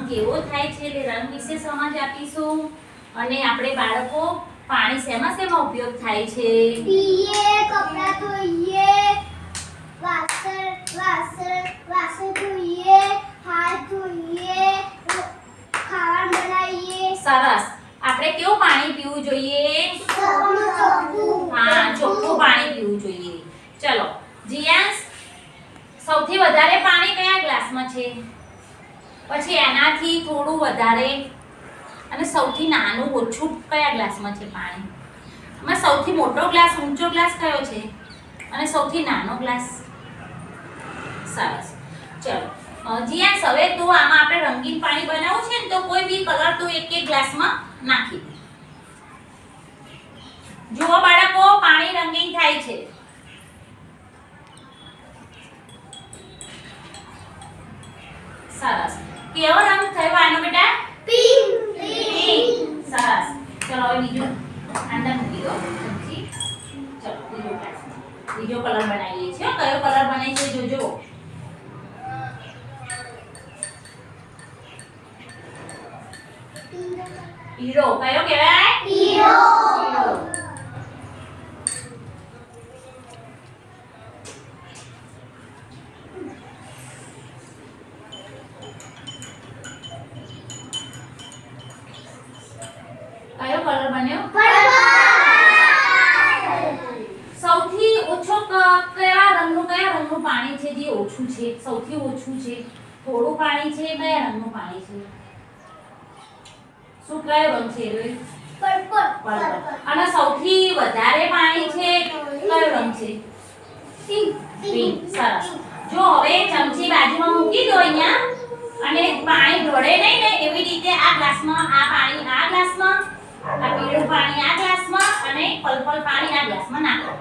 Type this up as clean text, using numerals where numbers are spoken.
કેવો થાય છે એટલે રંગ વિશે સમજ આપીશું અને આપણે બાળકો પાણી શેમાં ઉપયોગ થાય છે? પીએ, કપડાં ધોઈએ, વાસણ ધોઈએ, હાથ ધોઈએ, ખાવાનું બનાવીએ. સરસ. આપણે કેવું પાણી પીવું જોઈએ? હા, ચોખ્ખું પાણી પીવું જોઈએ. ચલો જીયાંશ, સૌથી વધારે પાણી કયા ગ્લાસમાં છે? પછી એનાથી થોડું વધારે અને સૌથી નાનું ઓછું કયા ગ્લાસમાં છે પાણી? એમાં સૌથી મોટો ગ્લાસ, ઊંચો ગ્લાસ કયો છે અને સૌથી નાનો ગ્લાસ? સરસ. ચલો જીયાંશ, હવે તો આમાં આપણે રંગીન પાણી બનાવવું છે ને, તો કોઈ બી કલર તો એક એક ગ્લાસમાં નાખી દે. જુઓ બાળકો, પાણી રંગીન થાય છે. સરસ. કેવો રંગ થયો આનો બેટા? પિંક. સરસ. ચલો હવે બીજું અંદર મૂકી દો ચમચી. ચલો બીજો કલર બનાવીએ છીએ. કયો કલર બને છે જોજો. પીળો. કયો કહેવાય? પીળો. કયો કલર બન્યો? પર્પલ. સૌથી ઓછો કયા રંગનું પાણી છે જે ઓછું છે? સૌથી ઓછું છે, થોડું પાણી છે, કયા રંગનું પાણી છે? શું કયો રંગ છે? પર્પલ. અને સૌથી વધારે પાણી છે કયો રંગ છે? પિંક. સરસ. જો હવે ચમચી બાજુમાં મૂકી દો અહીંયા અને પાણી ઢળે નહીં ને એવી રીતે આ ગ્લાસમાં, આ પાણી આ ગ્લાસમાં, આ પીળું પાણી આ ગ્લાસમાં અને પર્પલ પાણી આ ગ્લાસમાં નાખો.